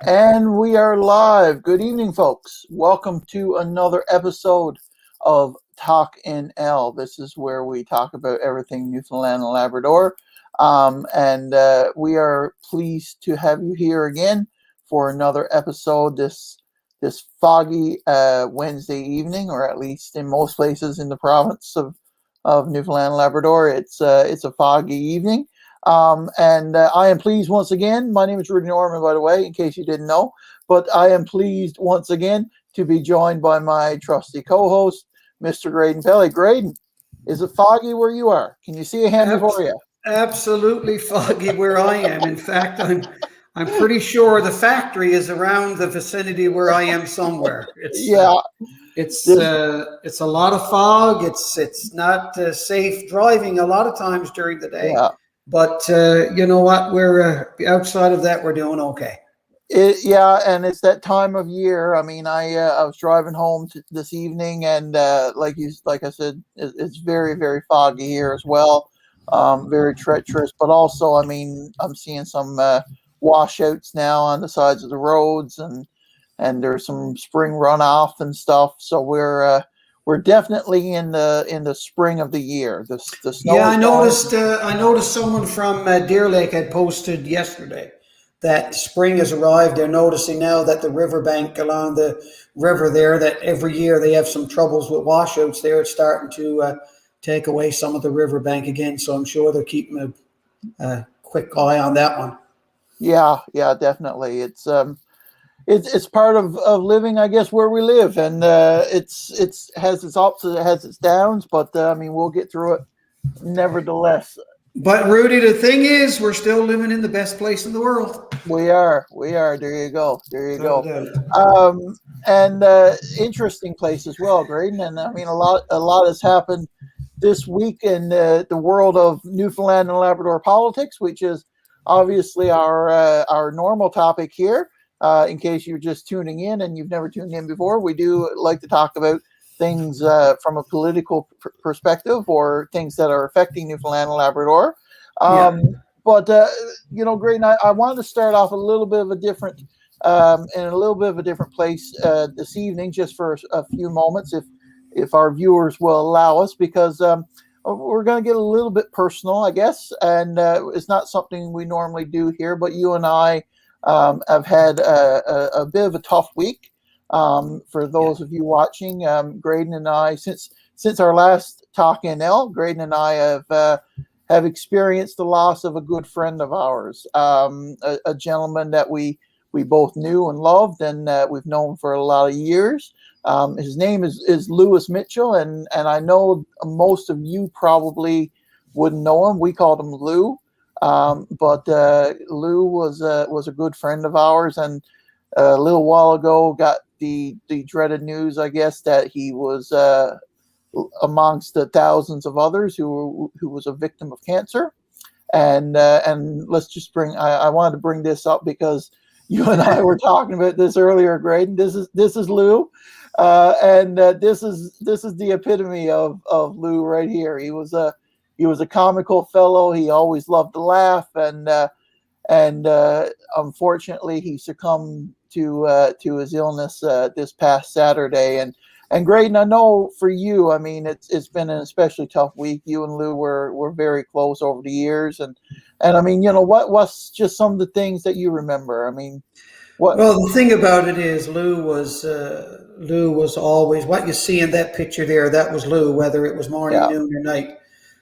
And we are live. Good evening, folks. Welcome to another episode of TalkNL. This is where we talk about everything Newfoundland and Labrador. And we are pleased to have you here again for another episode this foggy Wednesday evening, or at least in most places in the province of Newfoundland and Labrador. It's a foggy evening. And I am pleased once again. My name is Rudy, by the way, in case you didn't know. But I am pleased once again to be joined by my trusty co-host, Mr. Graydon Pelley. Graydon, is it foggy where you are? Can you see a hand before you? Absolutely foggy where I am. In fact, I'm pretty sure the factory is around the vicinity where I am somewhere. It's a lot of fog. It's not safe driving a lot of times during the day. Yeah. But you know what? We're outside of that. We're doing okay. And it's that time of year. I mean, I was driving home this evening, and like I said, it's very, very foggy here as well. Very treacherous, but also, I mean, I'm seeing some washouts now on the sides of the roads, and there's some spring runoff and stuff. So we're definitely in the spring of the year. The snow. Yeah, I noticed someone from Deer Lake had posted yesterday that spring has arrived. They're noticing now that the riverbank along the river there, that every year they have some troubles with washouts there. It's starting to take away some of the riverbank again. So I'm sure they're keeping a quick eye on that one. Yeah, definitely. It's part of living, I guess, where we live, and it has its ups, it has its downs, but I mean, we'll get through it nevertheless. But Rudy, the thing is, we're still living in the best place in the world. We are. There you go. And interesting place as well, Graydon. And I mean, a lot has happened this week in the world of Newfoundland and Labrador politics, which is obviously our normal topic here. In case you're just tuning in and you've never tuned in before, we do like to talk about things from a political perspective, or things that are affecting Newfoundland and Labrador. But Graydon, I wanted to start off a little bit of a different, in a little bit of a different place this evening, just for a few moments, if our viewers will allow us, because we're going to get a little bit personal, I guess, and it's not something we normally do here. But you and I have had a bit of a tough week. For those of you watching, Graydon and I, since our last TalkNL, Graydon and I have experienced the loss of a good friend of ours, a gentleman that we both knew and loved, and we've known for a lot of years. His name is Lewis Mitchell, and I know most of you probably wouldn't know him. We called him Lou. But Lou was a good friend of ours, and a little while ago got the dreaded news, I guess, that he was amongst the thousands of others who was a victim of cancer. And let's just I wanted to bring this up because you and I were talking about this earlier, Graydon. This is Lou, and this is the epitome of Lou right here. He was a comical fellow. He always loved to laugh, and unfortunately, he succumbed to his illness this past Saturday. And Graydon, I know for you, I mean, it's been an especially tough week. You and Lou were very close over the years, and I mean, what's just some of the things that you remember? I mean, what? Well, the thing about it is, Lou was always what you see in that picture there. That was Lou, whether it was morning, noon, or night.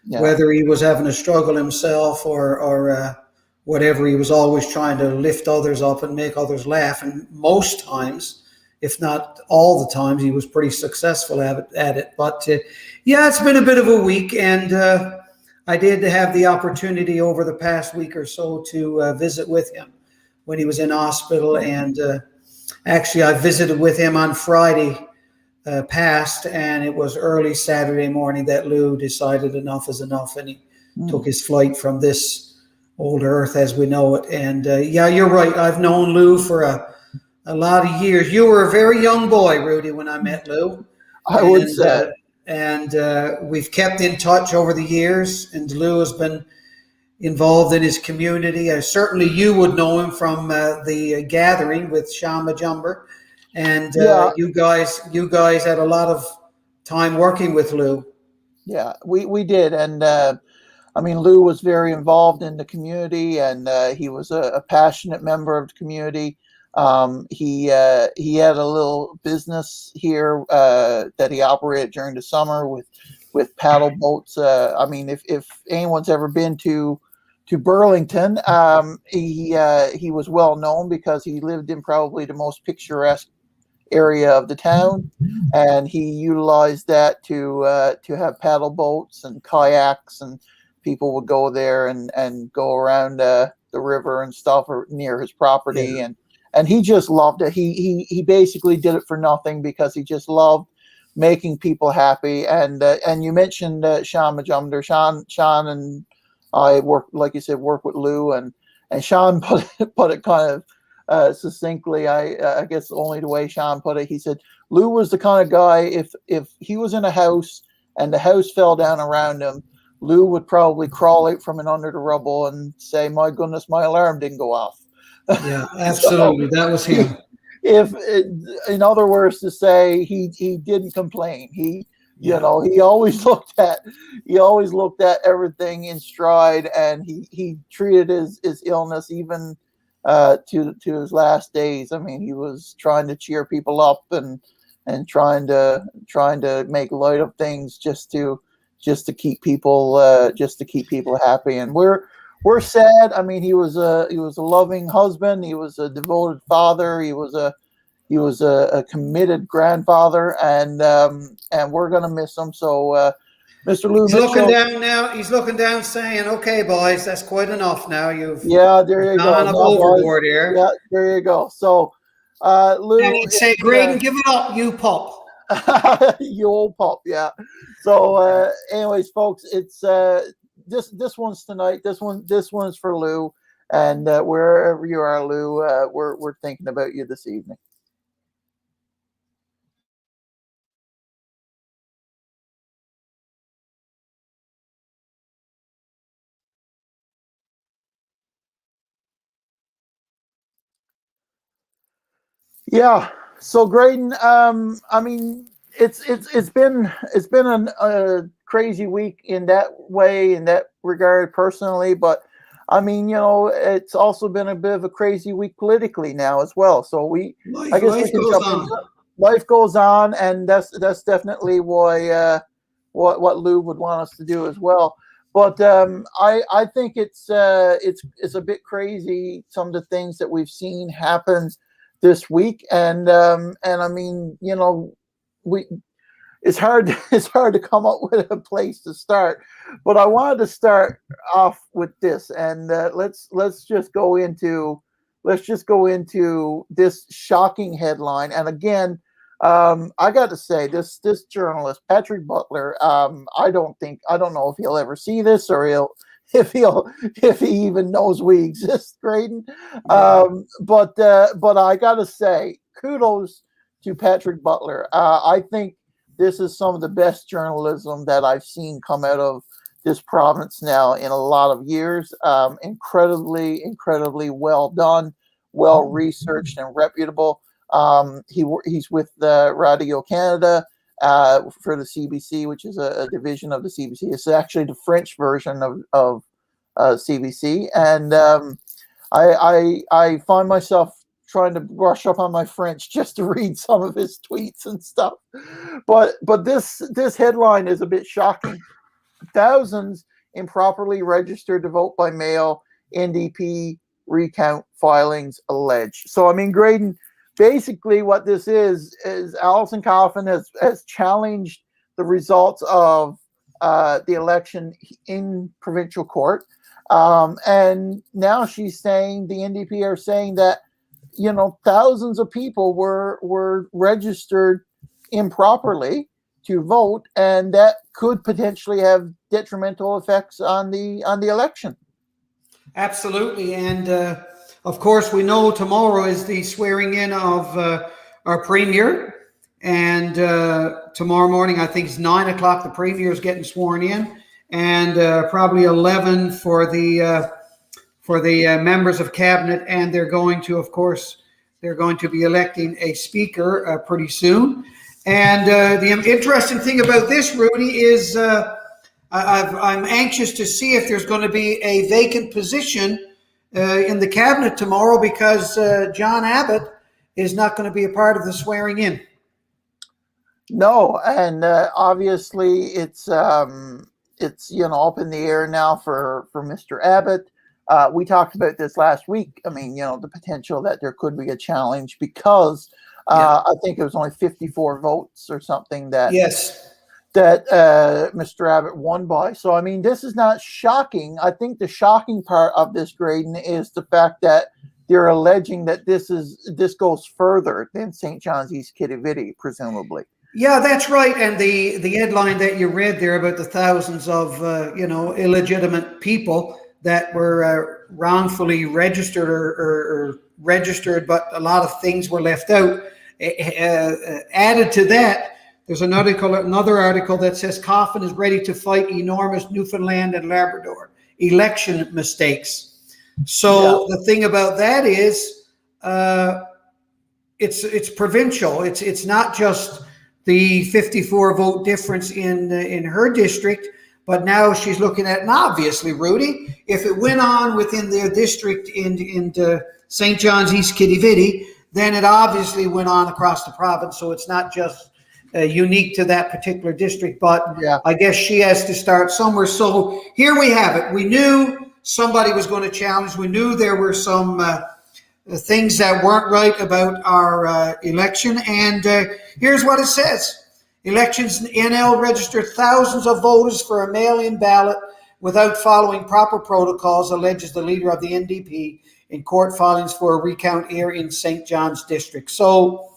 Yeah. Whether he was having a struggle himself or whatever, he was always trying to lift others up and make others laugh. And most times, if not all the times, he was pretty successful at it. But it's been a bit of a week, and I did have the opportunity over the past week or so to visit with him when he was in hospital. And actually, I visited with him on Friday passed, and it was early Saturday morning that Lou decided enough is enough, and he took his flight from this old earth as we know it. And you're right. I've known Lou for a lot of years. You were a very young boy, Rudy, when I met Lou. I would say. And we've kept in touch over the years, and Lou has been involved in his community. Certainly you would know him from the gathering with Sean Majumber, and you guys had a lot of time working with Lou. Yeah, we did, and I mean, Lou was very involved in the community, and he was a passionate member of the community. He had a little business here that he operated during the summer with paddle boats. I mean, if anyone's ever been to Burlington, he was well known because he lived in probably the most picturesque area of the town, and he utilized that to have paddle boats and kayaks, and people would go there and go around the river and stuff or near his property. Yeah. And he just loved it. He basically did it for nothing because he just loved making people happy. And you mentioned Sean Majumder. Sean and I work, like you said, work with Lou, and Sean put it kind of succinctly. I guess only the way Sean put it. He said Lou was the kind of guy, if he was in a house and the house fell down around him, Lou would probably crawl out from under the rubble and say, "My goodness, my alarm didn't go off." Yeah, absolutely. So, that was him. In other words, to say he didn't complain. You know, he always looked at everything in stride, and he treated his illness even to his last days. I mean, he was trying to cheer people up and trying to make light of things just to keep people happy. And we're sad. I mean, he was a loving husband. He was a devoted father. He was a committed grandfather, and we're gonna miss him. So, Mr. Lou He's Mitchell, looking down now. He's looking down, saying, "Okay, boys, that's quite enough now. There you go. Overboard here. Yeah, there you go." So, Lou, and he'd say, "Graydon, give it up, you pup." You old pup, yeah. So, anyways, folks, it's this one's tonight. This one's for Lou, and wherever you are, Lou, we're thinking about you this evening. Yeah. So, Graydon, I mean, it's been a crazy week in that way, in that regard, personally. But I mean, you know, it's also been a bit of a crazy week politically now as well. So life goes on, and that's definitely why what Lou would want us to do as well. But I think it's a bit crazy, some of the things that we've seen happen this week, and I mean, you know, it's hard to come up with a place to start, but I wanted to start off with this, and let's just go into this shocking headline. And again, I got to say, this journalist Patrick Butler, I don't know if he'll ever see this, or if he even knows we exist, Graydon. But I got to say, kudos to Patrick Butler. I think this is some of the best journalism that I've seen come out of this province now in a lot of years. Incredibly well done, well researched, and reputable. He's with Radio Canada for the CBC, which is a division of the CBC. It's actually the French version of CBC, and I find myself trying to brush up on my French just to read some of his tweets and stuff. But this headline is a bit shocking. Thousands improperly registered to vote by mail. NDP recount filings allege. So, I mean, Graydon, basically what this is Alison Coffin has challenged the results of the election in provincial court. And now she's saying, the NDP are saying that, you know, thousands of people were registered improperly to vote, and that could potentially have detrimental effects on the election. Absolutely. And of course, we know tomorrow is the swearing in of our premier, and tomorrow morning, I think it's 9 o'clock, the premier is getting sworn in, and probably 11 for the members of cabinet. And they're going to, of course, they're going to be electing a speaker pretty soon. And the interesting thing about this, Rudy, is I'm anxious to see if there's going to be a vacant position in the cabinet tomorrow, because John Abbott is not going to be a part of the swearing in. No, and obviously it's up in the air now for Mr. Abbott. We talked about this last week. I mean, the potential that there could be a challenge, because I think it was only 54 votes or something that Mr. Abbott won by. So, I mean, this is not shocking. I think the shocking part of this, Graydon, is the fact that they're alleging that this goes further than St. John's East Kitty-Vitty, presumably. Yeah, that's right. And the headline that you read there about the thousands of illegitimate people that were wrongfully registered or registered, but a lot of things were left out. Added to that, there's another article that says Coffin is ready to fight enormous Newfoundland and Labrador election mistakes. So the thing about that is, it's provincial. It's not just the 54 vote difference in her district, but now she's looking at, and obviously, Rudy, if it went on within their district in St. John's East Kitty-Vitty, then it obviously went on across the province. So it's not just unique to that particular district, but I guess she has to start somewhere. So here we have it. We knew somebody was going to challenge. We knew there were some things that weren't right about our election. And here's what it says. Elections NL registered thousands of voters for a mail-in ballot without following proper protocols, alleges the leader of the NDP in court filings for a recount here in St. John's district. So,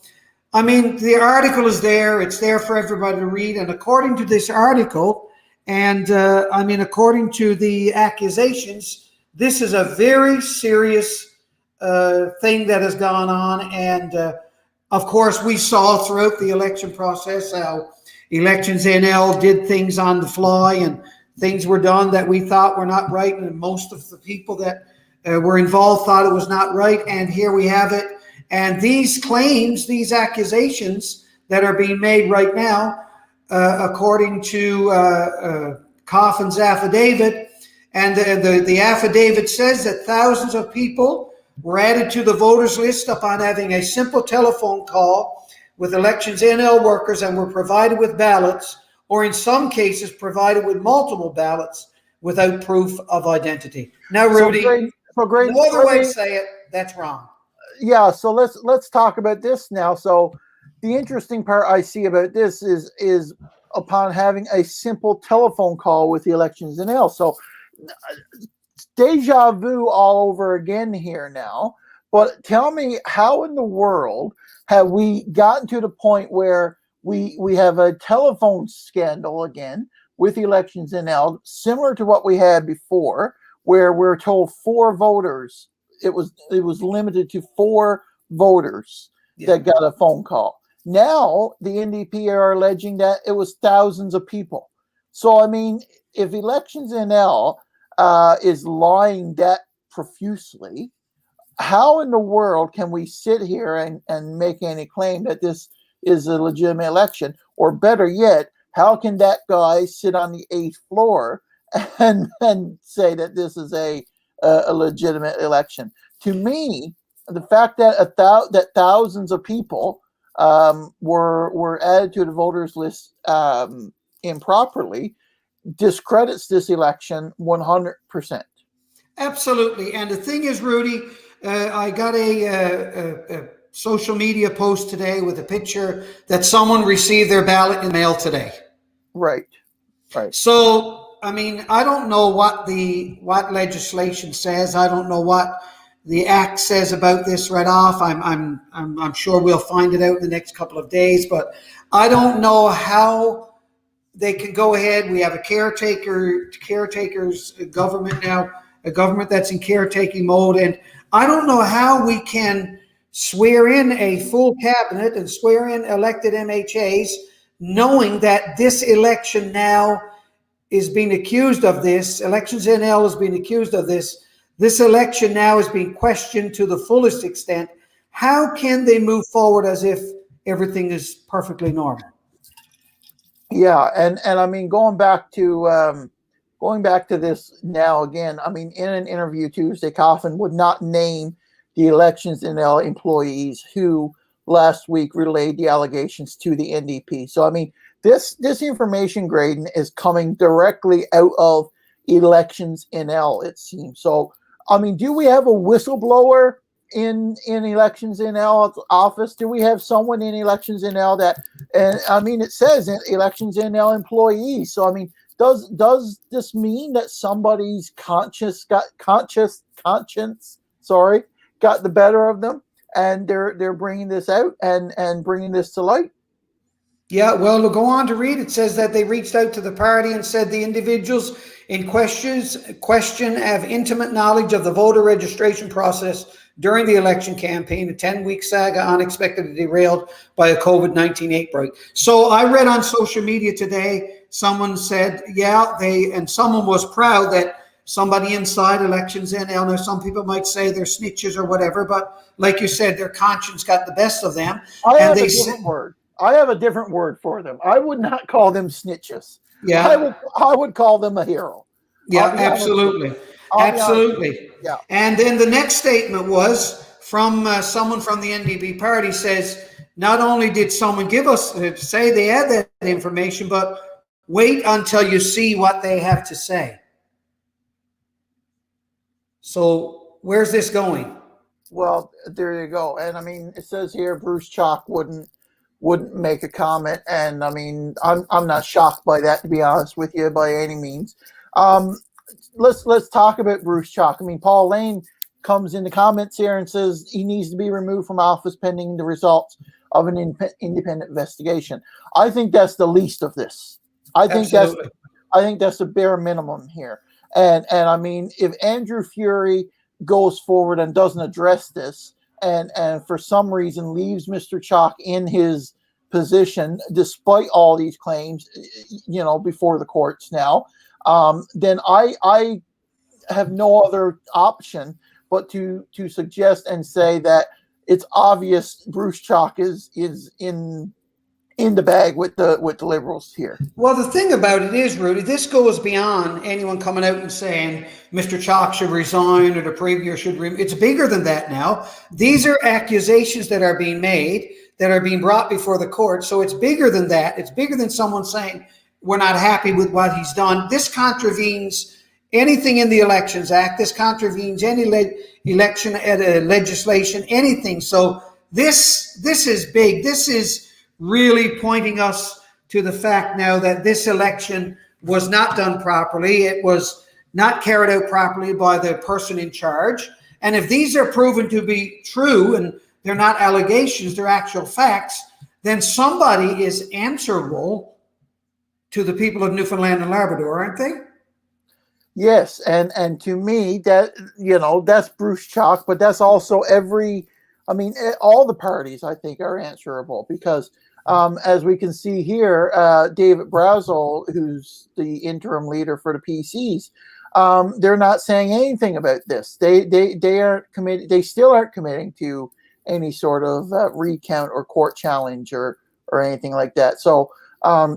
I mean, the article is there. It's there for everybody to read. And according to this article, and according to the accusations, this is a very serious thing that has gone on. And of course, we saw throughout the election process how Elections NL did things on the fly, and things were done that we thought were not right. And most of the people that were involved thought it was not right. And here we have it. And these claims, these accusations that are being made right now, according to Coffin's affidavit, and the affidavit says that thousands of people were added to the voters list upon having a simple telephone call with Elections NL workers and were provided with ballots, or in some cases provided with multiple ballots without proof of identity. Now, Rudy, no other way to say it, that's wrong. Yeah, so let's talk about this now. So the interesting part I see about this is upon having a simple telephone call with the Elections NL. So deja vu all over again here now. But tell me, how in the world have we gotten to the point where we have a telephone scandal again with Elections NL, similar to what we had before, where we're told 4 voters, it was limited to 4 voters that got a phone call. Now the NDP are alleging that it was thousands of people. So, I mean, if Elections NL is lying that profusely, how in the world can we sit here and make any claim that this is a legitimate election? Or better yet, how can that guy sit on the 8th floor and say that this is a legitimate election? To me, the fact that that thousands of people were added to the voters list improperly discredits this election 100%. Absolutely. And the thing is, Rudy, I got a social media post today with a picture that someone received their ballot in mail today. Right. So, I mean, I don't know what legislation says. I don't know what the act says about this right off. I'm sure we'll find it out in the next couple of days, but I don't know how they can go ahead. We have a caretaker's government now, a government that's in caretaking mode, and I don't know how we can swear in a full cabinet and swear in elected MHAs, knowing that this election now is being accused of this. Elections NL is being accused of this. This election now is being questioned to the fullest extent. How can they move forward as if everything is perfectly normal? Yeah, and I mean, going back to this now again. I mean, in an interview Tuesday, Coffin would not name the Elections NL employees who last week relayed the allegations to the NDP. So I mean, this information, Graydon, is coming directly out of Elections NL, it seems. So I mean, do we have a whistleblower in Elections NL office? Do we have someone in Elections NL that, and I mean, it says Elections NL employees. So I mean, does this mean that somebody's conscience got the better of them, and they're bringing this out and bringing this to light? Yeah, well, to go on to read, it says that they reached out to the party and said the individuals in question have intimate knowledge of the voter registration process during the election campaign, a 10-week saga unexpectedly derailed by a COVID-19 outbreak. So I read on social media today, someone said, and someone was proud that somebody inside Elections NL, now some people might say they're snitches or whatever, but like you said, their conscience got the best of them. I have a different word for them. I would not call them snitches. Yeah. I would call them a hero. Yeah, absolutely. Absolutely. Yeah. And then the next statement was from someone from the NDP party says, not only did someone give us, say they had that information, but wait until you see what they have to say. So where's this going? Well, there you go. And I mean, it says here Bruce Chalk wouldn't make a comment, and I mean, I'm not shocked by that, to be honest with you, by any means. Let's talk about Bruce Chalk. I mean, Paul Lane comes in the comments here and says he needs to be removed from office pending the results of an independent investigation. I think that's the least of this. I think that's the bare minimum here. And I mean, if Andrew Fury goes forward and doesn't address this, and for some reason leaves Mr. Chalk in his position despite all these claims, before the courts now, then I have no other option but to suggest and say that it's obvious Bruce Chalk is in the bag with the Liberals here. Well, the thing about it is, Rudy, this goes beyond anyone coming out and saying Mr. Chalk should resign or the Premier should it's bigger than that now. These are accusations that are being made, that are being brought before the court. So it's bigger than that. It's bigger than someone saying we're not happy with what he's done. This contravenes anything in the Elections Act. This contravenes any election legislation, anything. So this is big. This is really pointing us to the fact now that this election was not done properly. It was not carried out properly by the person in charge. And if these are proven to be true and they're not allegations, they're actual facts, then somebody is answerable to the people of Newfoundland and Labrador, aren't they? Yes, and to me, that that's Bruce Chalk, but that's also all the parties, I think, are answerable because as we can see here, David Brazel, who's the interim leader for the PCs, they're not saying anything about this. They aren't committed. They still aren't committing to any sort of recount or court challenge or anything like that. So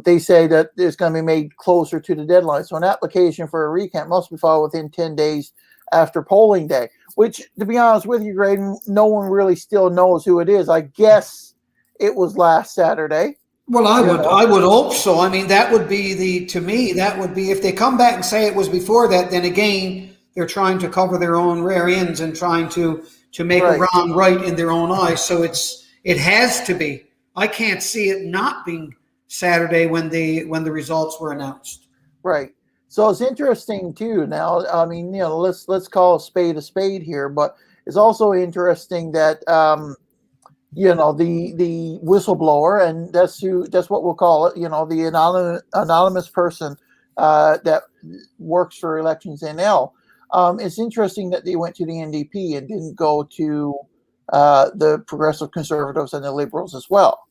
they say that it's going to be made closer to the deadline. So an application for a recount must be filed within 10 days after polling day, which, to be honest with you, Graydon, no one really still knows who it is. I guess it was last Saturday. Well, I would hope so. I mean, that would be to me, that would be, if they come back and say it was before that, then again, they're trying to cover their own rear ends and trying to make a wrong right in their own eyes. So it has to be. I can't see it not being Saturday when the results were announced. Right. So it's interesting too. Now, I mean, let's call a spade here, but it's also interesting that the whistleblower, and that's what we'll call it, the anonymous person that works for Elections NL. It's interesting that they went to the NDP and didn't go to the Progressive Conservatives and the Liberals as well.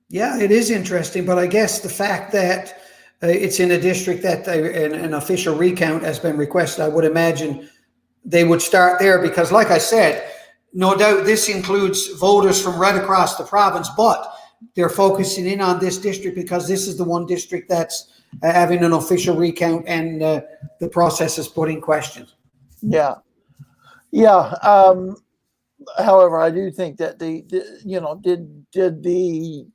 Yeah, it is interesting, but I guess the fact that it's in a district that an official recount has been requested, I would imagine they would start there because, like I said, no doubt this includes voters from right across the province, but they're focusing in on this district because this is the one district that's having an official recount and the process is putting questions. Yeah. However, I do think that did the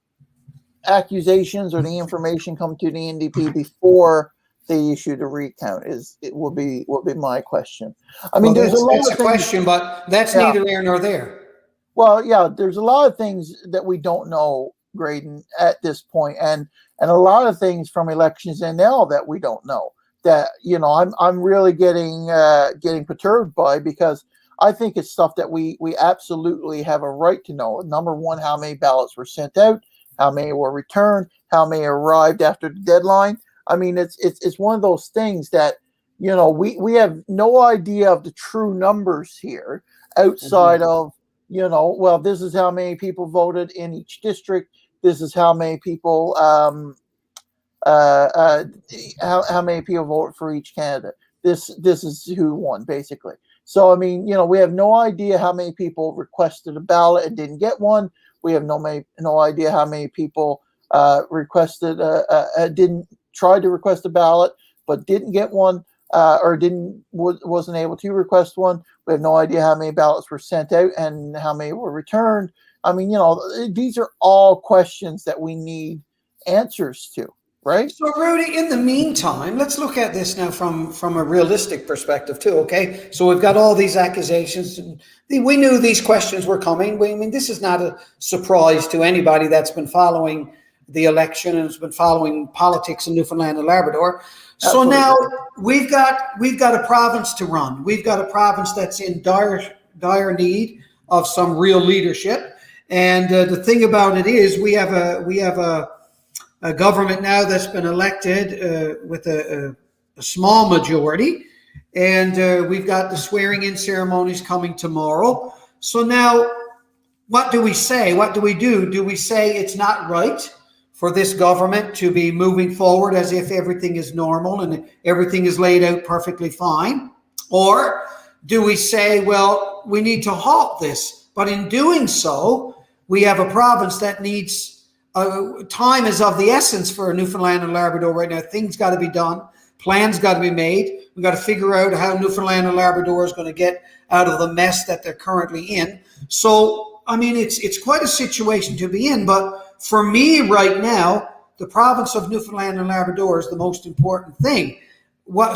accusations or the information come to the NDP before they issued a recount? Would be my question. I mean, well, there's a lot that's of a things, question, but that's neither here nor there. Well, yeah, there's a lot of things that we don't know, Graydon, at this point, and a lot of things from elections NL that we don't know. That I'm really getting perturbed by, because I think it's stuff that we absolutely have a right to know. Number one, how many ballots were sent out, how many were returned, how many arrived after the deadline. I mean, it's one of those things that we have no idea of the true numbers here outside of well, this is how many people voted in each district. This is how many people how many people voted for each candidate. This is who won, basically. So, I mean, we have no idea how many people requested a ballot and didn't get one. We have no idea how many people didn't try to request a ballot but didn't get one, or wasn't able to request one. We have no idea how many ballots were sent out and how many were returned. I mean, these are all questions that we need answers to. Right. So, Rudy, in the meantime, let's look at this now from a realistic perspective too, okay? So we've got all these accusations. We knew these questions were coming. I mean, this is not a surprise to anybody that's been following the election and has been following politics in Newfoundland and Labrador. So now we've got a province to run. We've got a province that's in dire need of some real leadership. And the thing about it is we have a government now that's been elected with a small majority, and we've got the swearing-in ceremonies coming tomorrow. So now, what do we say? What do we do? Do we say it's not right for this government to be moving forward as if everything is normal and everything is laid out perfectly fine? Or do we say, well, we need to halt this? But in doing so, we have a province that needs time is of the essence for Newfoundland and Labrador right now. Things got to be done. Plans got to be made. We got to figure out how Newfoundland and Labrador is going to get out of the mess that they're currently in. So, I mean, it's quite a situation to be in. But for me right now, the province of Newfoundland and Labrador is the most important thing.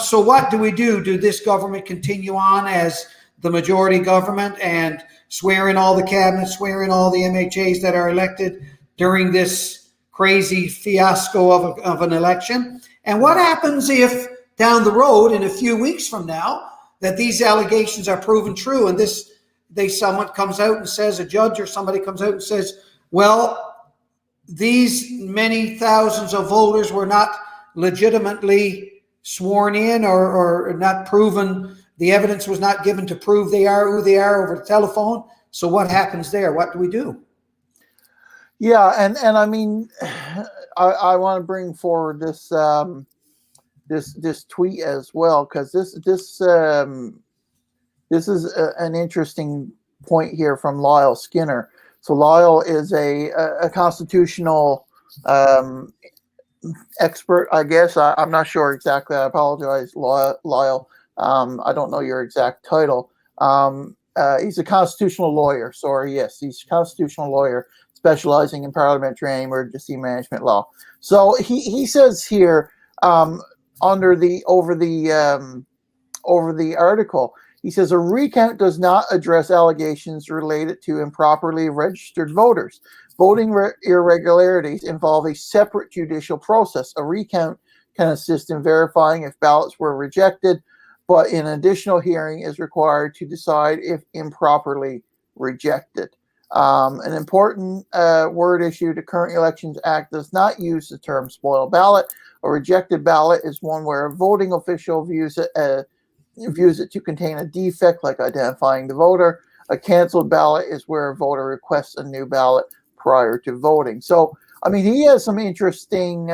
So what do we do? Do this government continue on as the majority government and swear in all the cabinet, swear in all the MHAs that are elected during this crazy fiasco of an election? And what happens if down the road, in a few weeks from now, that these allegations are proven true and someone comes out and says, a judge or somebody comes out and says, well, these many thousands of voters were not legitimately sworn in or not proven, the evidence was not given to prove they are who they are over the telephone. So what happens there? What do we do? Yeah, and I mean, I want to bring forward this this tweet as well, because this is an interesting point here from Lyle Skinner. So Lyle is a constitutional expert, I guess. I'm not sure exactly. I apologize, Lyle. I don't know your exact title. He's a constitutional lawyer. Sorry, yes, he's a constitutional lawyer specializing in parliamentary and emergency management law. So he says here, over the article, he says a recount does not address allegations related to improperly registered voters. Voting irregularities involve a separate judicial process. A recount can assist in verifying if ballots were rejected, but an additional hearing is required to decide if improperly rejected. An important word issue, the Current Elections Act does not use the term spoiled ballot. A rejected ballot is one where a voting official views it to contain a defect, like identifying the voter. A canceled ballot is where a voter requests a new ballot prior to voting. So I mean, he has some interesting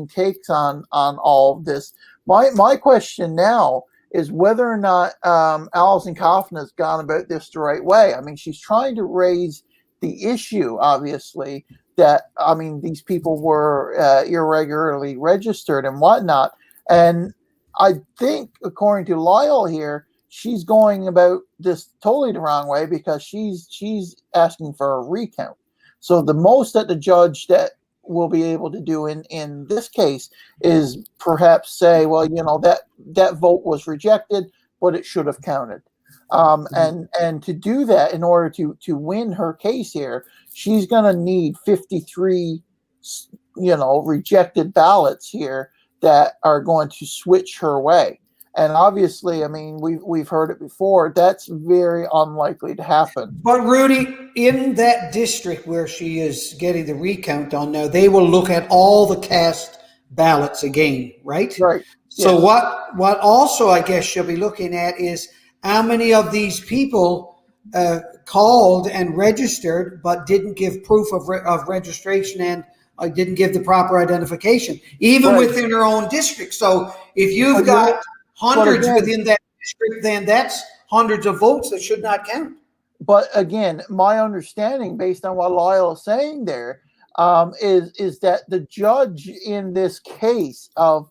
takes on all of this. My question now is whether or not Alison Coffin has gone about this the right way. I mean, she's trying to raise the issue, obviously, that, I mean, these people were irregularly registered and whatnot. And I think, according to Lyle here, she's going about this totally the wrong way, because she's asking for a recount. So the most that the judge that will be able to do in this case is perhaps say, well, that vote was rejected, but it should have counted. And to do that, in order to win her case here, she's going to need 53, rejected ballots here that are going to switch her way. And obviously, I mean, we've heard it before. That's very unlikely to happen. But Rudy, in that district where she is getting the recount on now, they will look at all the cast ballots again, right? Right. So yes. what also I guess she'll be looking at is how many of these people called and registered but didn't give proof of registration and didn't give the proper identification, even within her own district. So if you've got hundreds within that district, then that's hundreds of votes that should not count. But again, my understanding, based on what Lyle is saying there, is that the judge in this case of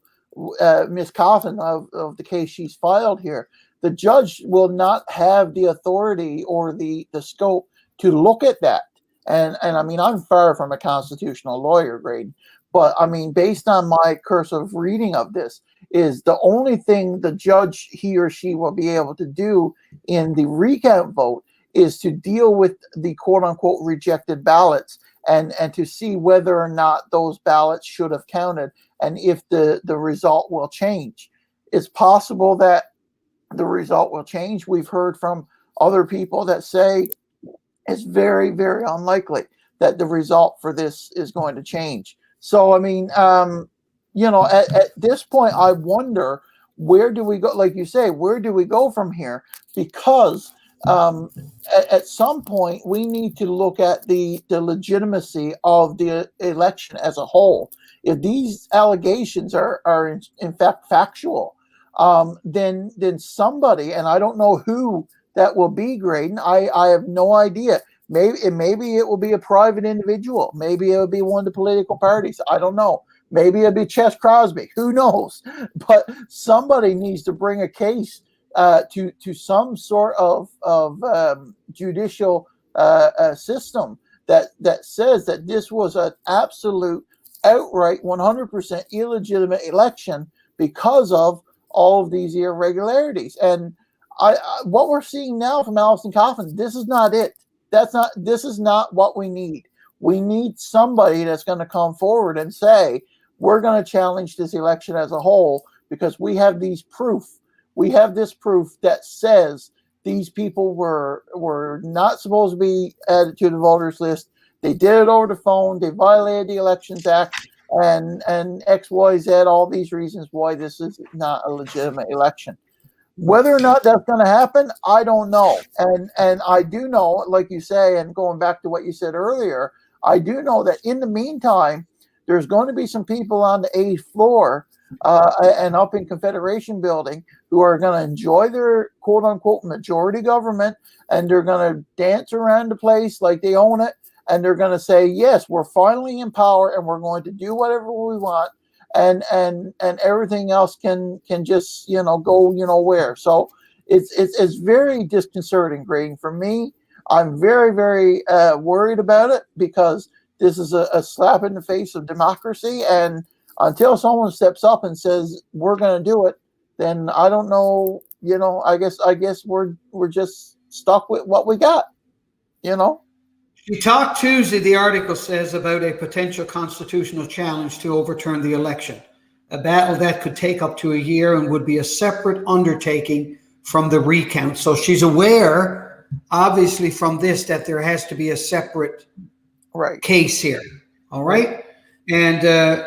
Miss Coffin, of the case she's filed here, the judge will not have the authority or the scope to look at that. And I mean, I'm far from a constitutional lawyer, Graydon, but I mean, based on my cursive reading of this, is the only thing the judge, he or she, will be able to do in the recount vote is to deal with the quote-unquote rejected ballots and to see whether or not those ballots should have counted and if the result will change. It's possible that the result will change. We've heard from other people that say it's very, very unlikely that the result for this is going to change. So, I mean, at this point, I wonder, where do we go? Like you say, where do we go from here? Because at some point, we need to look at the legitimacy of the election as a whole. If these allegations are in fact factual, then somebody, and I don't know who that will be, Graydon. I have no idea. Maybe it will be a private individual. Maybe it will be one of the political parties. I don't know. Maybe it'll be Ches Crosby. Who knows? But somebody needs to bring a case to some sort of judicial system that says that this was an absolute, outright, 100% illegitimate election because of all of these irregularities. And what we're seeing now from Alison Coffin, this is not it. This is not what we need. We need somebody that's going to come forward and say, we're going to challenge this election as a whole because we have these proof. We have this proof that says these people were not supposed to be added to the voters list. They did it over the phone. They violated the Elections Act and X, Y, Z, all these reasons why this is not a legitimate election. Whether or not that's going to happen, I don't know. And I do know, like you say, and going back to what you said earlier, I do know that in the meantime, there's going to be some people on the 8th floor and up in Confederation Building who are going to enjoy their quote-unquote majority government, and they're going to dance around the place like they own it, and they're going to say, yes, we're finally in power, and we're going to do whatever we want, and everything else can just go where. So it's very disconcerting, Graydon. For me, I'm very, very worried about it because this is a slap in the face of democracy, and until someone steps up and says we're going to do it, then I don't know. I guess we're just stuck with what we got. You talked Tuesday, the article says, about a potential constitutional challenge to overturn the election, a battle that could take up to a year and would be a separate undertaking from the recount. So she's aware, obviously, from this that there has to be a separate case here. All right. And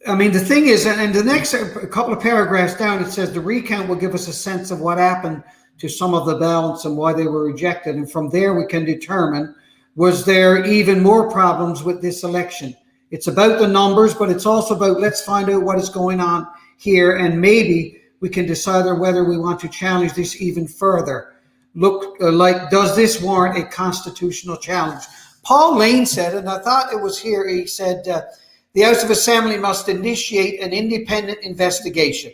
I mean, the thing is, and the next couple of paragraphs down, it says the recount will give us a sense of what happened to some of the ballots and why they were rejected. And from there, we can determine was there even more problems with this election. It's about the numbers, but it's also about, let's find out what is going on here, and maybe we can decide whether we want to challenge this even further. Look, like, does this warrant a constitutional challenge? Paul Lane said, and I thought it was here, he said, the House of Assembly must initiate an independent investigation.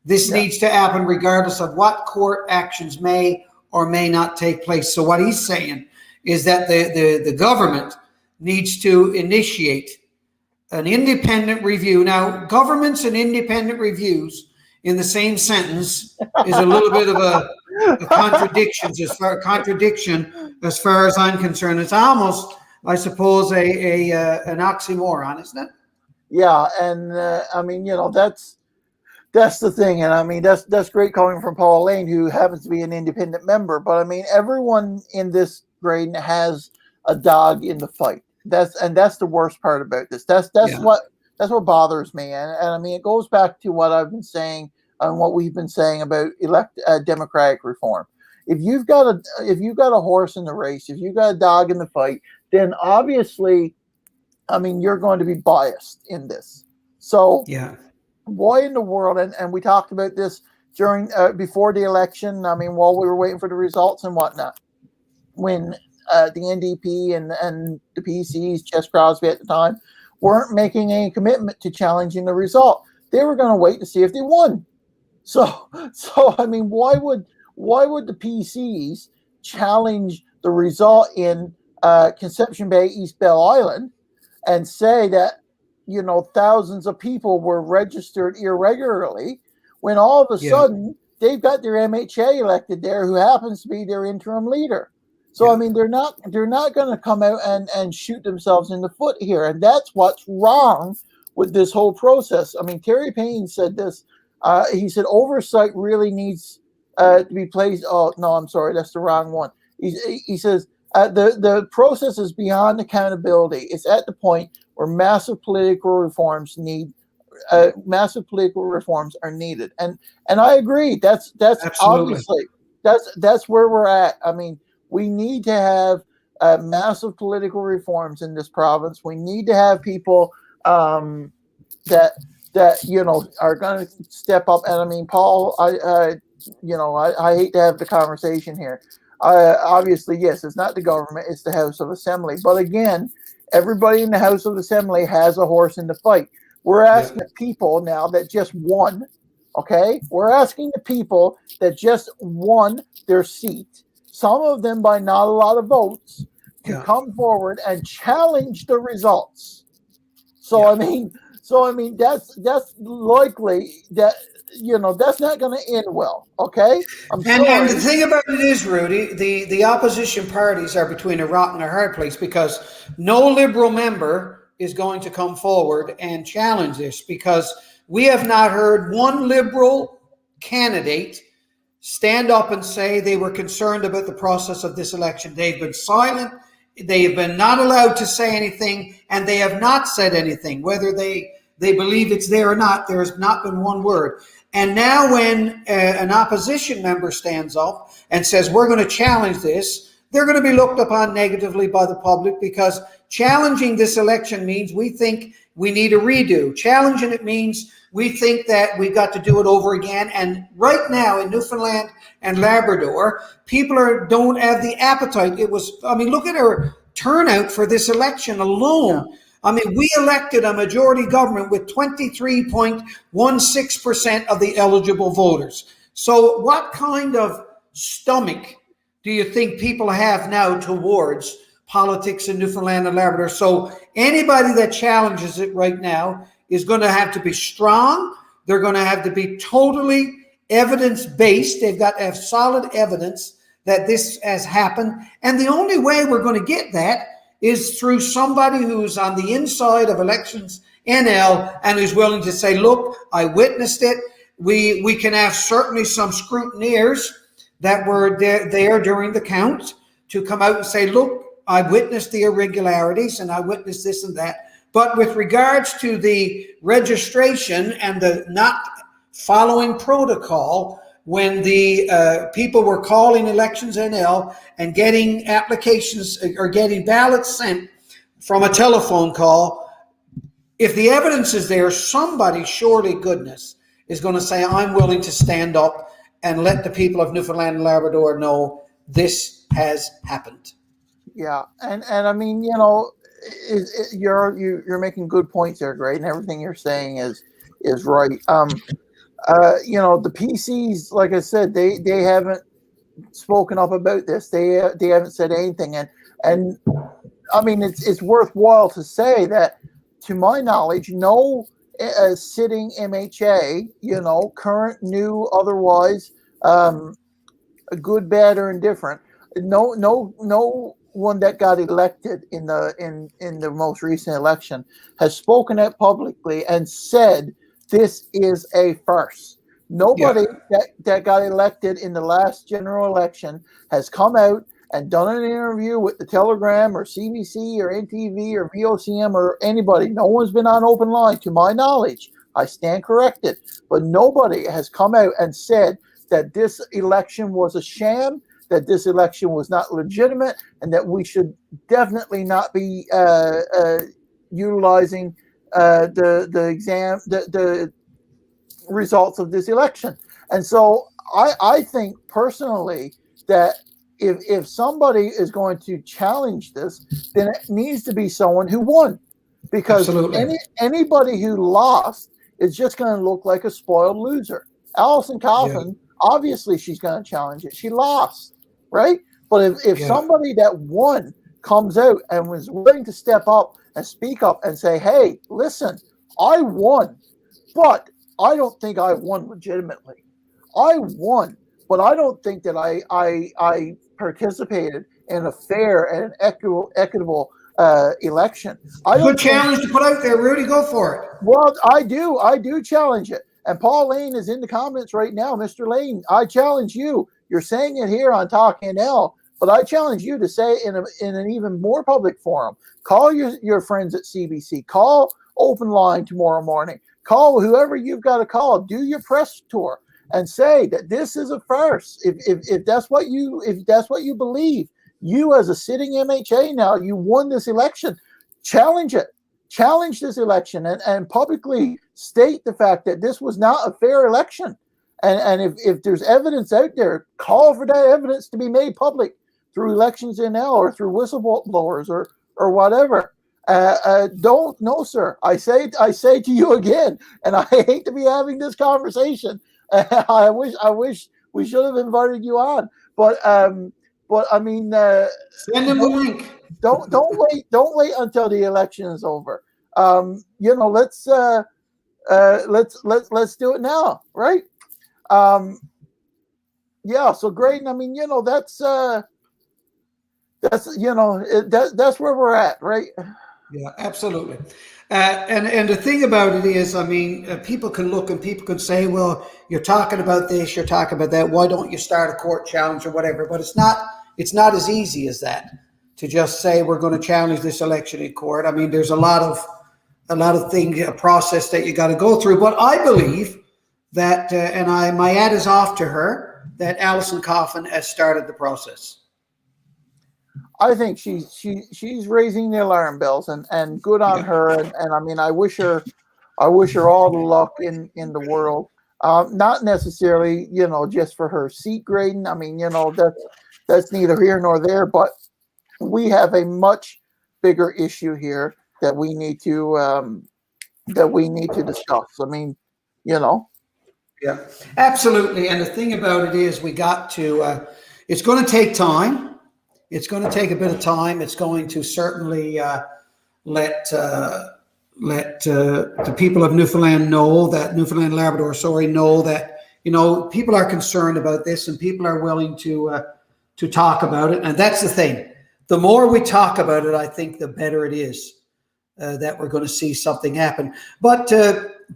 This needs to happen regardless of what court actions may or may not take place. So what he's saying is that the government needs to initiate an independent review. Now, governments and independent reviews in the same sentence is a little bit of a contradiction as far as I'm concerned. It's almost, I suppose, an oxymoron, isn't it? Yeah, and I mean, that's the thing, and I mean that's great coming from Paul Lane, who happens to be an independent member. But I mean, everyone in this Graydon has a dog in the fight. That's the worst part about this. That's what bothers me, and I mean, it goes back to what I've been saying and what we've been saying about democratic reform. If you've got a horse in the race, if you've got a dog in the fight, then obviously, I mean, you're going to be biased in this. So why in the world? And we talked about this during before the election. I mean, while we were waiting for the results and whatnot, when the NDP and the PCs, Chess Crosby at the time, weren't making any commitment to challenging the result. They were going to wait to see if they won. So I mean, why would the PCs challenge the result in Conception Bay, East Bell Island, and say that thousands of people were registered irregularly, when all of a sudden they've got their MHA elected there, who happens to be their interim leader? So I mean, they're not going to come out and shoot themselves in the foot here, and that's what's wrong with this whole process. I mean, Terry Payne said this. He said oversight really needs to be placed. Oh no, I'm sorry, that's the wrong one. He says the process is beyond accountability. It's at the point where massive political reforms are needed, and I agree. That's Absolutely. Obviously that's where we're at. I mean, we need to have massive political reforms in this province. We need to have people that are going to step up. And I mean, Paul, I hate to have the conversation here. Obviously, yes, it's not the government, it's the House of Assembly. But again, everybody in the House of Assembly has a horse in the fight. We're asking the people now that just won, okay? We're asking the people that just won their seat, some of them by not a lot of votes, to come forward and challenge the results. So I mean, that's likely that that's not going to end well. Okay, I'm sorry. And the thing about it is, Rudy, the opposition parties are between a rock and a hard place, because no Liberal member is going to come forward and challenge this, because we have not heard one Liberal candidate stand up and say they were concerned about the process of this election. They've been silent. They have been not allowed to say anything, and they have not said anything. Whether they believe it's there or not, there has not been one word. And now when an opposition member stands up and says, we're going to challenge this, they're going to be looked upon negatively by the public, because challenging this election means we think we need a redo. Challenging it means we think that we've got to do it over again. And right now in Newfoundland and Labrador, people don't have the appetite. Look at our turnout for this election alone. Yeah. I mean, we elected a majority government with 23.16% of the eligible voters. So what kind of stomach do you think people have now towards politics in Newfoundland and Labrador? So anybody that challenges it right now is going to have to be strong. They're going to have to be totally evidence-based. They've got to have solid evidence that this has happened. And the only way we're going to get that is through somebody who's on the inside of Elections NL and who's willing to say, look, I witnessed it. We can have certainly some scrutineers that were there during the count to come out and say, look, I witnessed the irregularities and I witnessed this and that. But with regards to the registration and the not following protocol, when the people were calling Elections NL and getting applications or getting ballots sent from a telephone call, if the evidence is there, somebody, surely goodness, is going to say, I'm willing to stand up and let the people of Newfoundland and Labrador know this has happened. Yeah, and I mean, you're making good points there, Greg, and everything you're saying is right. The PCs, like I said, they haven't spoken up about this. They haven't said anything, and I mean, it's worthwhile to say that, to my knowledge, no sitting MHA, current, new, otherwise, good, bad, or indifferent, no one that got elected in the most recent election has spoken out publicly and said this is a farce. Nobody that got elected in the last general election has come out and done an interview with the Telegram or CBC or NTV or VOCM or anybody. No one's been on open line, to my knowledge. I stand corrected. But nobody has come out and said that this election was a sham, that this election was not legitimate, and that we should definitely not be utilizing the results of this election. And so I think personally that if somebody is going to challenge this, then it needs to be someone who won, because anybody who lost is just going to look like a spoiled loser. Alison Coffin, obviously she's going to challenge it. She lost, right? But if somebody that won comes out and was willing to step up and speak up and say, hey, listen, I won, but I don't think I won legitimately. I won, but I don't think that I participated in a fair and equitable election. Good challenge to put out there, Rudy. Go for it. Well, I do challenge it. And Paul Lane is in the comments right now. Mr. Lane, I challenge you. You're saying it here on TalkNL, but I challenge you to say in an even more public forum. Call your friends at CBC. Call Open Line tomorrow morning. Call whoever you've got to call. Do your press tour and say that this is a farce. If that's what you believe, you as a sitting MHA now, you won this election. Challenge it. Challenge this election and publicly state the fact that this was not a fair election. And if there's evidence out there, call for that evidence to be made public through Elections NL or through whistleblowers or whatever. No, sir. I say to you again, and I hate to be having this conversation. I wish we should have invited you on, but I mean, send them the link. Don't wait until the election is over. Let's do it now, right? So Graydon, I mean, that's where we're at, right? Yeah, absolutely. And the thing about it is, I mean, people can look and people can say, well, you're talking about this, you're talking about that. Why don't you start a court challenge or whatever? But it's not as easy as that to just say we're going to challenge this election in court. I mean, there's a lot of things, a process that you got to go through. But I believe that, my hat is off to her, that Alison Coffin has started the process. I think she's raising the alarm bells, and good on her. And I mean, I wish her all the luck in the world. Not necessarily, just for her seat, Graydon. I mean, that's neither here nor there. But we have a much bigger issue here that we need to discuss. I mean, Yeah, absolutely. And the thing about it is, we got to. It's going to take time. It's going to take a bit of time. It's going to certainly let the people of Newfoundland know that Newfoundland and Labrador, know that people are concerned about this and people are willing to talk about it. And that's the thing. The more we talk about it, I think the better it is that we're going to see something happen. But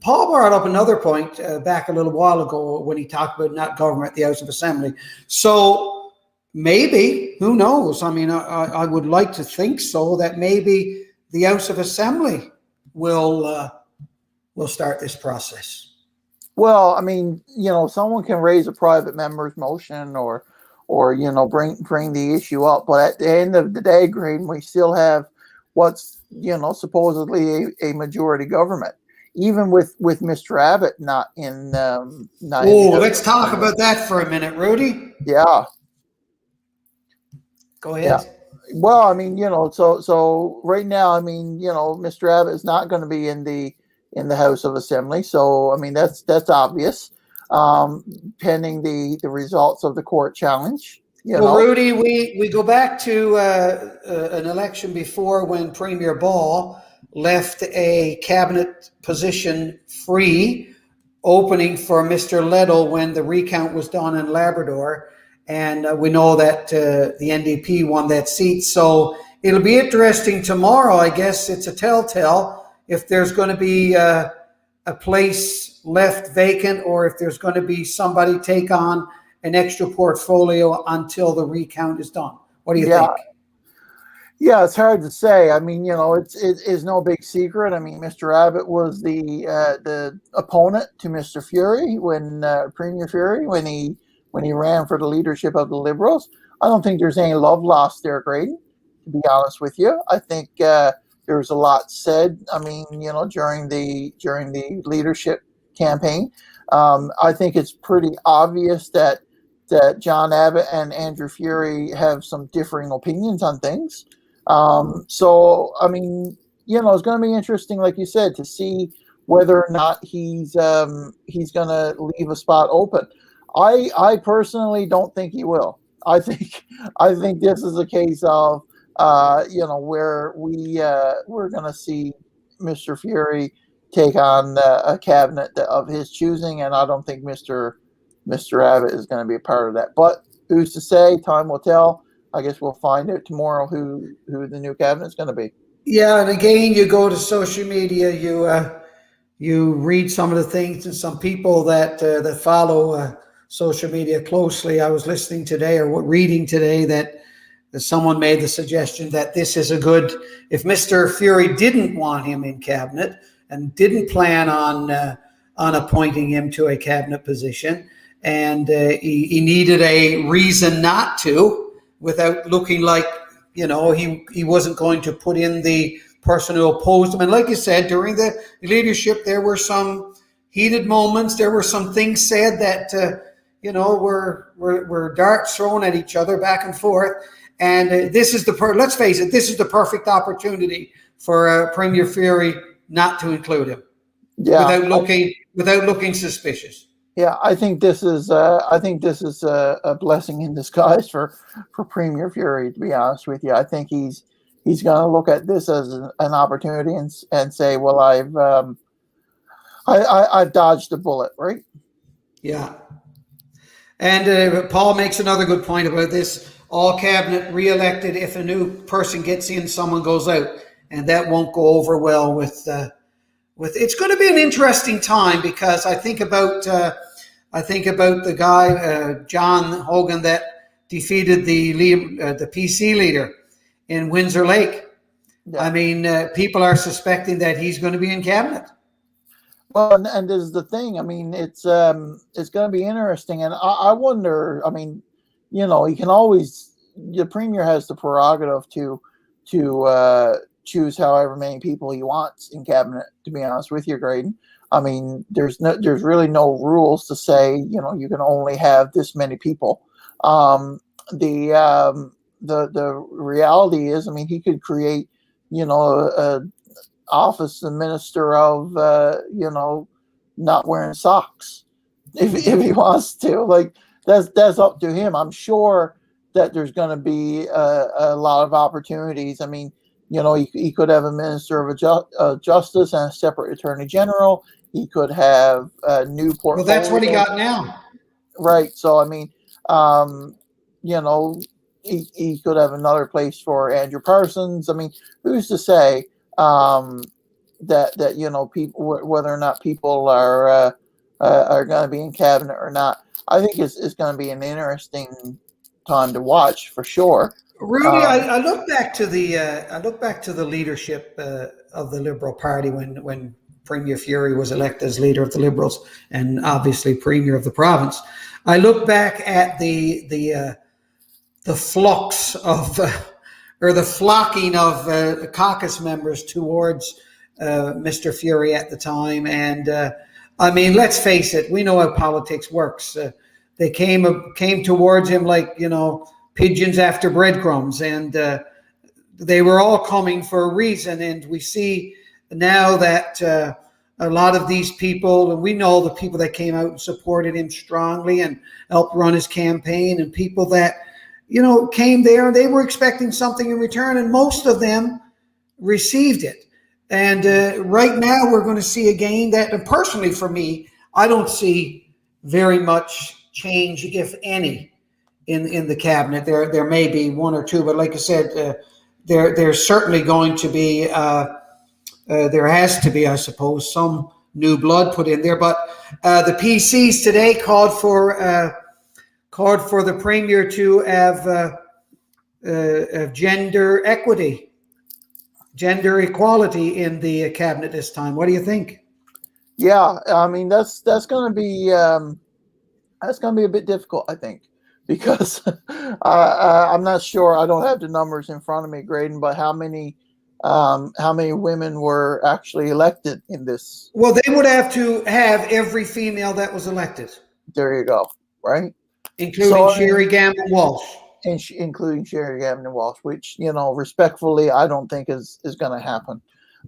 Paul brought up another point back a little while ago when he talked about not government, the House of Assembly. So. Maybe, who knows? I mean, I would like to think so, that maybe the House of Assembly will start this process. Well, I mean, someone can raise a private member's motion or bring the issue up, but at the end of the day, Green, we still have what's supposedly a majority government, even with Mr. Abbott not in the House Let's of talk Assembly. about that for a minute, Rudy. Yeah, Go yeah. ahead. Well, I mean, so right now, I mean, Mr. Abbott is not going to be in the House of Assembly, so I mean that's obvious. Pending the results of the court challenge, Well, Rudy, we go back to an election before when Premier Ball left a cabinet position free, opening for Mr. Liddle when the recount was done in Labrador. And we know that the NDP won that seat. So it'll be interesting tomorrow. I guess it's a telltale if there's going to be a place left vacant or if there's going to be somebody take on an extra portfolio until the recount is done. What do you think? Yeah, it's hard to say. I mean, it's no big secret. I mean, Mr. Abbott was the opponent to Mr. Fury when Premier Fury when he ran for the leadership of the Liberals. I don't think there's any love lost there, Graydon. To be honest with you, I think there was a lot said. I mean, during the leadership campaign, I think it's pretty obvious that John Abbott and Andrew Fury have some differing opinions on things. So, I mean, it's going to be interesting, like you said, to see whether or not he's going to leave a spot open. I personally don't think he will. I think this is a case of where we're going to see Mr. Fury take on a cabinet of his choosing, and I don't think Mr. Abbott is going to be a part of that. But who's to say? Time will tell. I guess we'll find out tomorrow who the new cabinet is going to be. Yeah, and again, you go to social media, you read some of the things, and some people that follow social media closely. I was listening today or reading today that someone made the suggestion that this is a good. If Mr. Fury didn't want him in cabinet and didn't plan on appointing him to a cabinet position, and he needed a reason not to, without looking like he wasn't going to put in the person who opposed him. And like you said, during the leadership, there were some heated moments. There were some things said that were darts thrown at each other back and forth. And this is let's face it, this is the perfect opportunity for Premier Fury not to include him, without looking suspicious. Yeah, I think this is a blessing in disguise for Premier Fury. To be honest with you, I think he's going to look at this as an opportunity and say, "Well, I've dodged a bullet," right? Yeah. And Paul makes another good point about this. All cabinet re-elected. If a new person gets in, someone goes out, and that won't go over well with. It's going to be an interesting time because I think about the guy John Hogan that defeated the PC leader in Windsor Lake. Yeah. I mean, people are suspecting that he's going to be in cabinet. Well, and this is the thing. I mean, it's going to be interesting, and I wonder. I mean, he can always. The premier has the prerogative to choose however many people he wants in cabinet. To be honest with you, Graydon, I mean, there's really no rules to say you can only have this many people. The reality is, I mean, he could create a office, the minister of not wearing socks if he wants to. Like that's up to him. I'm sure that there's going to be a lot of opportunities. I mean, he could have a minister of justice and a separate attorney general. He could have a new portfolio. Well, that's what he got now. Right. So, I mean, he could have another place for Andrew Parsons. I mean, who's to say that people, whether or not people are going to be in cabinet or not? I think it's going to be an interesting time to watch for sure. Rudy, I look back to the leadership of the Liberal Party when Premier Furey was elected as leader of the Liberals and obviously Premier of the province. I look back at the flux of or the flocking of caucus members towards Mr. Furey at the time, and I mean, let's face it, we know how politics works. They came towards him like, pigeons after breadcrumbs, and they were all coming for a reason. And we see now that a lot of these people, and we know the people that came out and supported him strongly and helped run his campaign, and people that, came there and they were expecting something in return, and most of them received it. And right now we're going to see again that, and personally for me, I don't see very much change, if any, in the cabinet. There may be one or two, but like I said, there's certainly going to be, there has to be, I suppose, some new blood put in there. But the PCs today called for the Premier to have gender equity, gender equality in the cabinet this time. What do you think? Yeah, I mean that's going to be a bit difficult, I think, because I'm not sure. I don't have the numbers in front of me, Graydon, but how many women were actually elected in this? Well, they would have to have every female that was elected. There you go, right? Including Sherry Gammon Walsh. Including Sherry Gammon Walsh, which, respectfully, I don't think is going to happen.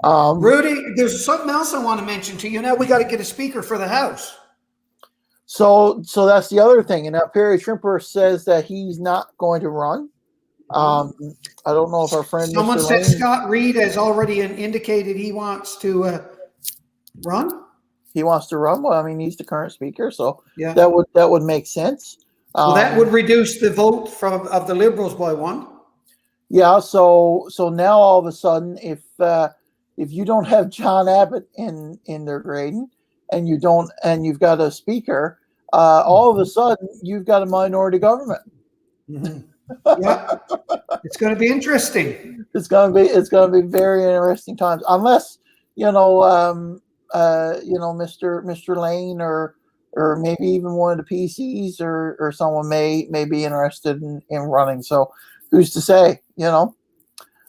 Rudy, there's something else I want to mention to you. Now we got to get a speaker for the House. So that's the other thing. And now Perry Shrimper says that he's not going to run. I don't know if our friend Someone Mr. said Lane, Scott Reed has already indicated he wants to run. He wants to run. Well, I mean, he's the current speaker, so yeah, that would make sense. Well, that would reduce the vote of the Liberals by one. Yeah. So now all of a sudden, if you don't have John Abbott in their Graydon, and you've got a speaker, all of a sudden you've got a minority government. Mm-hmm. Yeah, it's going to be interesting. It's going to be very interesting times, unless Mr. Lane or maybe even one of the PCs or someone may be interested in running. So who's to say?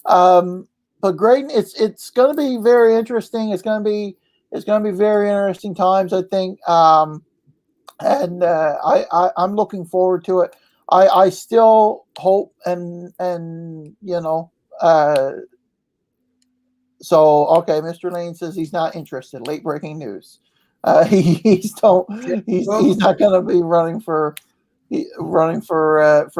But Graydon, it's going to be very interesting. It's going to be very interesting times, I think. And I'm looking forward to it. I still hope and so okay, Mr. Lane says he's not interested. Late breaking news. He's not going to be running for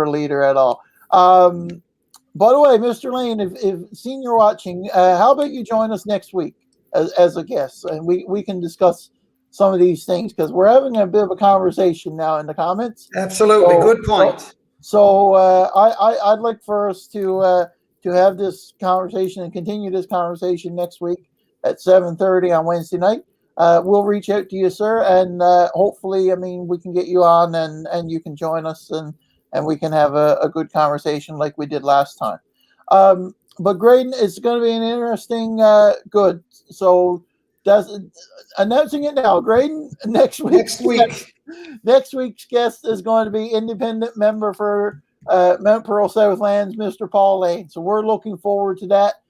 leader at all. By the way, Mr. Lane, if senior watching, how about you join us next week as a guest, and we can discuss some of these things, because we're having a bit of a conversation now in the comments. Absolutely, good point. So I'd like for us to have this conversation and continue this conversation next week at 7:30 on Wednesday night. We'll reach out to you, sir, and hopefully, I mean, we can get you on and you can join us and we can have a good conversation like we did last time. But Graydon, it's going to be an interesting, good. So announcing it now, Graydon, next week's guest is going to be independent member for Mount Pearl Southlands, Mr. Paul Lane. So we're looking forward to that.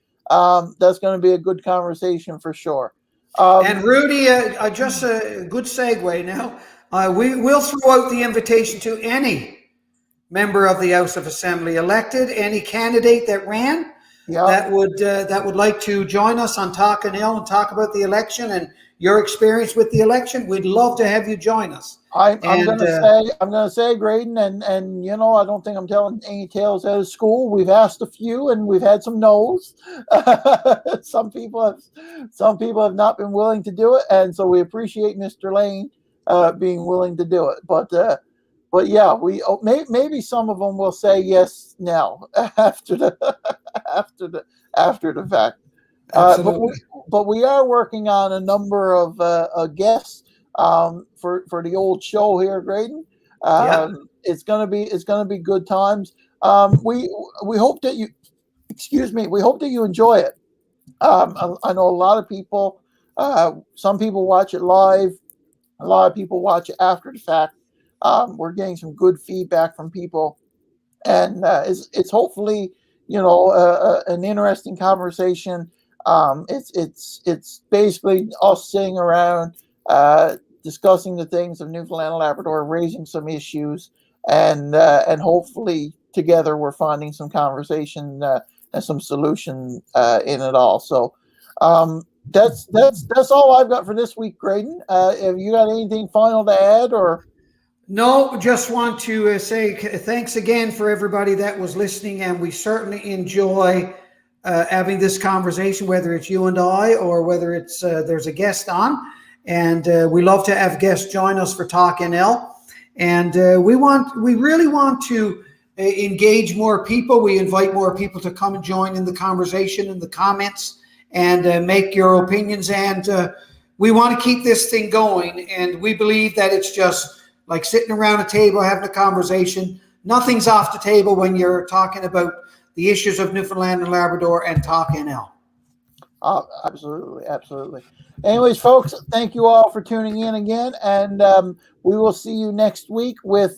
That's going to be a good conversation for sure. And Rudy, just a good segue now. We will throw out the invitation to any member of the House of Assembly elected, any candidate that ran that would like to join us on TalkNL and talk about the election and your experience with the election. We'd love to have you join us. I'm going to say, Graydon, and I don't think I'm telling any tales out of school. We've asked a few, and we've had some no's. Some people have not been willing to do it, and so we appreciate Mr. Lane being willing to do it. But yeah, maybe some of them will say yes now after the fact. But we are working on a number of guests for the old show here, Graydon. It's gonna be good times. We hope that you enjoy it. I know a lot of people Some people watch it live. A lot of people watch it after the fact. We're getting some good feedback from people, and it's hopefully an interesting conversation. It's basically us sitting around discussing the things of Newfoundland and Labrador, raising some issues, and hopefully together we're finding some conversation and some solution in it all. So that's all I've got for this week, Graydon. Have you got anything final to add, or? No, just want to say thanks again for everybody that was listening, and we certainly enjoy having this conversation, whether it's you and I or whether it's there's a guest on, and we love to have guests join us for TalkNL, and we really want to engage more people. We invite more people to come and join in the conversation, in the comments, and make your opinions, and we want to keep this thing going, and we believe that it's just like sitting around a table having a conversation. Nothing's off the table when you're talking about the issues of Newfoundland and Labrador and TalkNL. Absolutely, absolutely. Anyways, folks, thank you all for tuning in again, and we will see you next week with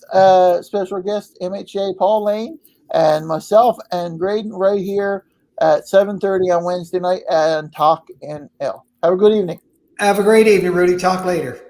special guest MHA Paul Lane and myself and Graydon right here at 7:30 on Wednesday night and TalkNL. Have a good evening. Have a great evening, Rudy. Talk later.